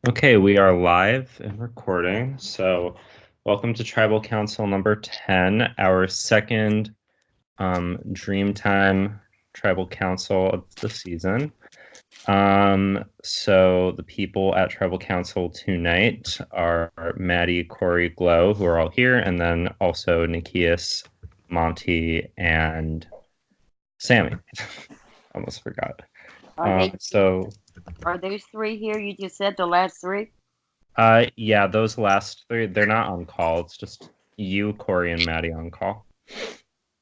Okay, we are live and recording. So, welcome to Tribal Council number 10, our second Dreamtime Tribal Council of the season. So the people at Tribal Council tonight are Maddie, Corey, Glow, who are all here, and then also Nikias, Monty, and Sammy. Almost forgot. Are they So are those three here? You just said the last three? Yeah, those last three, they're not on call. It's just you, Corey, and Maddie on call.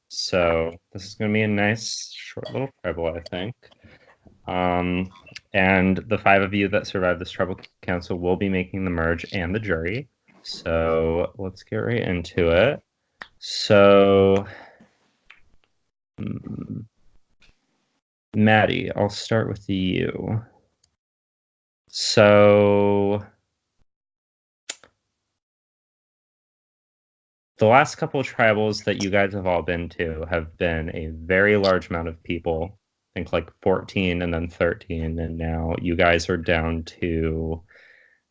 So this is going to be a nice, short little tribal, I think. Um, and the five of you that survive this tribal council will be making the merge and the jury. So let's get right into it. So, Maddie, I'll start with you. So the last couple of tribals that you guys have all been to have been a very large amount of people. I think like 14 and then 13, and now you guys are down to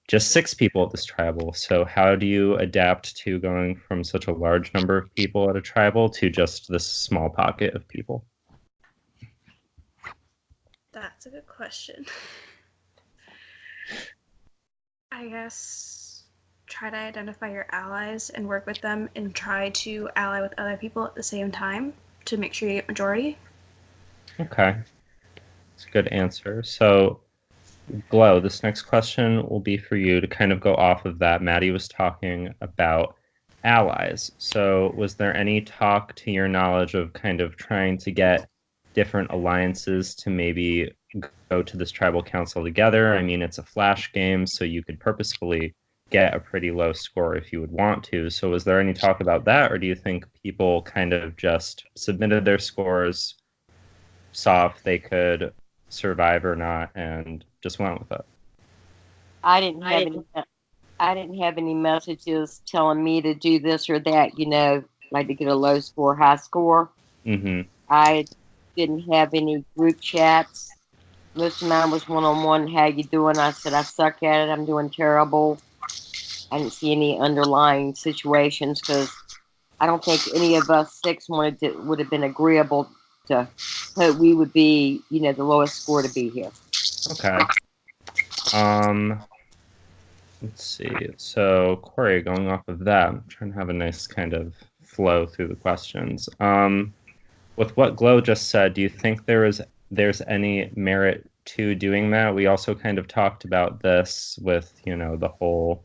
just six people at this tribal. So how do you adapt to going from such a large number of people at a tribal to just this small pocket of people? That's a good question. I guess try to identify your allies and work with them and try to ally with other people at the same time to make sure you get majority. Okay. That's a good answer. So, Glow, this next question will be for you to kind of go off of that. Maddie was talking about allies. So, was there any talk to your knowledge of kind of trying to get different alliances to maybe go to this tribal council together? I mean, it's a flash game, so you could purposefully get a pretty low score if you would want to. So, was there any talk about that, or do you think people kind of just submitted their scores, saw if they could survive or not, and just went with it? I didn't have any. I didn't have any messages telling me to do this or that. Like to get a low score, high score. Mm-hmm. I didn't have any group chats. Most of mine was one-on-one. How you doing? I said I suck at it. I'm doing terrible. I didn't see any underlying situations because I don't think any of us six would have been agreeable to hope we would be, the lowest score to be here. Okay. Let's see. So, Corey, going off of that, I'm trying to have a nice kind of flow through the questions. With what Glow just said, do you think there's any merit to doing that? We also kind of talked about this with, the whole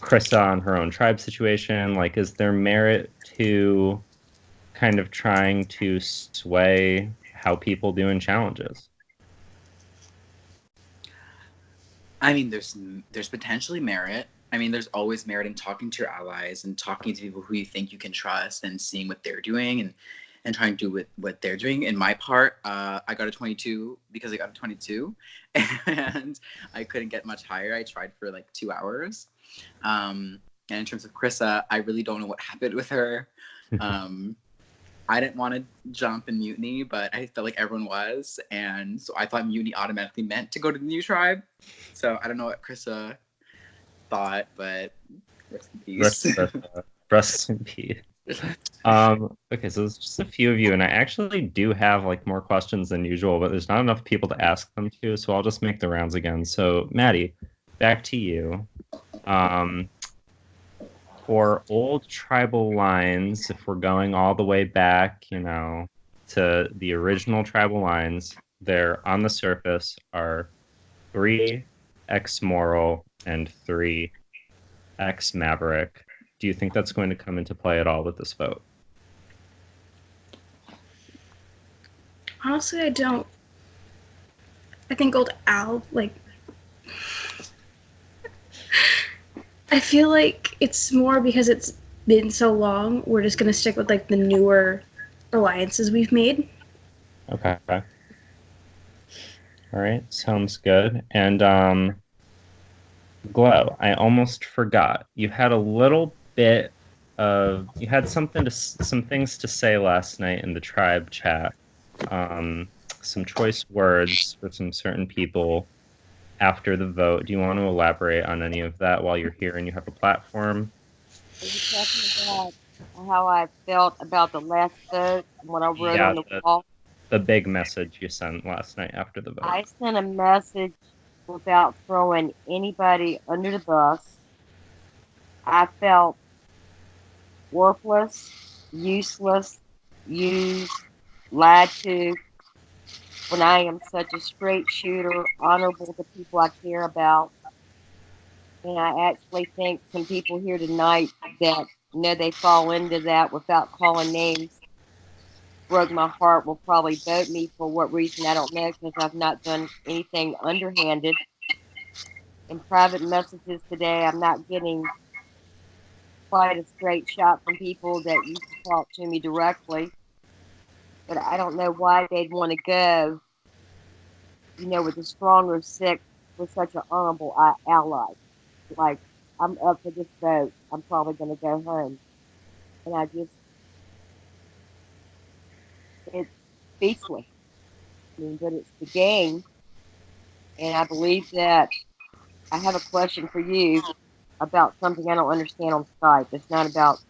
Krissa on her own tribe situation. Like, is there merit to kind of trying to sway how people do in challenges? I mean, there's potentially merit. I mean, there's always merit in talking to your allies and talking to people who you think you can trust and seeing what they're doing and trying to do what they're doing. In my part, I got a 22 because I got a 22, and I couldn't get much higher. I tried for like 2 hours. And in terms of Krissa, I really don't know what happened with her. I didn't want to jump in mutiny, but I felt like everyone was. And so I thought mutiny automatically meant to go to the new tribe. So I don't know what Krissa thought, but rest in peace. Rest in peace. Okay, so there's just a few of you, and I actually do have like more questions than usual, but there's not enough people to ask them to, so I'll just make the rounds again. So, Maddie, back to you. For old tribal lines, if we're going all the way back, to the original tribal lines, there on the surface are 3 X Moral and 3 X Maverick. Do you think that's going to come into play at all with this vote? Honestly, I don't. I think old Al, I feel like it's more because it's been so long, we're just going to stick with, the newer alliances we've made. Okay. All right, sounds good. And Glow, I almost forgot. You had some things to say last night in the tribe chat. Some choice words for some certain people. after the vote. Do you want to elaborate on any of that while you're here and you have a platform? Are you talking about how I felt about the last vote and what I wrote Yeah, on the wall? the big message you sent last night after the vote. I sent a message without throwing anybody under the bus. I felt worthless, useless, used, lied to, when I am such a straight shooter, honorable to people I care about. And I actually think some people here tonight that they fall into that without calling names, broke my heart, will probably vote me for what reason I don't know, because I've not done anything underhanded. In private messages today, I'm not getting quite a straight shot from people that used to talk to me directly. But I don't know why they'd want to go, with a stronger six with such an honorable ally. Like, I'm up for this vote. I'm probably going to go home. And it's speechless. But it's the game. And I believe that I have a question for you about something I don't understand on Skype. It's not about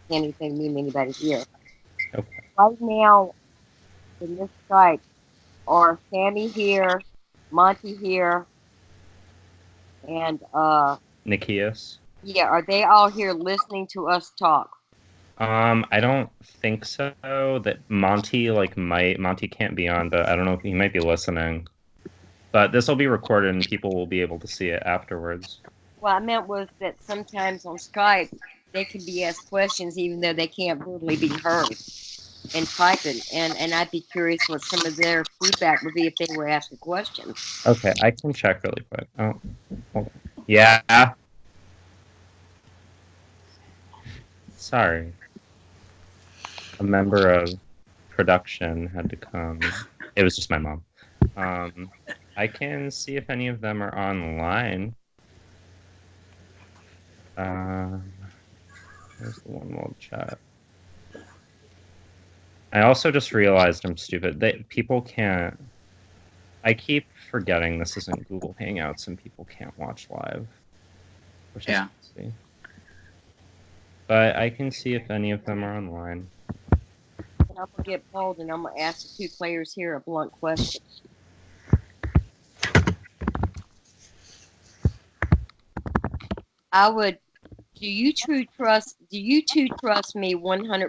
anything mean to anybody here. Okay. Right now, in this Skype, are Sammy here, Monty here, and Nikias? yeah, are they all here listening to us talk? I don't think so. That Monty Monty can't be on, but I don't know if he might be listening. But this will be recorded and people will be able to see it afterwards. What I meant was that sometimes on Skype they can be asked questions even though they can't verbally be heard and typing. And I'd be curious what some of their feedback would be if they were asked a question. Okay, I can check really quick. Oh, hold on. Yeah. Sorry. A member of production had to come. It was just my mom. I can see if any of them are online. There's the one world chat. I also just realized I'm stupid. People can't. I keep forgetting this isn't Google Hangouts and people can't watch live. Which is crazy. But I can see if any of them are online. And I'm gonna get bold and I'm gonna ask the two players here a blunt question. Do you two trust me 100%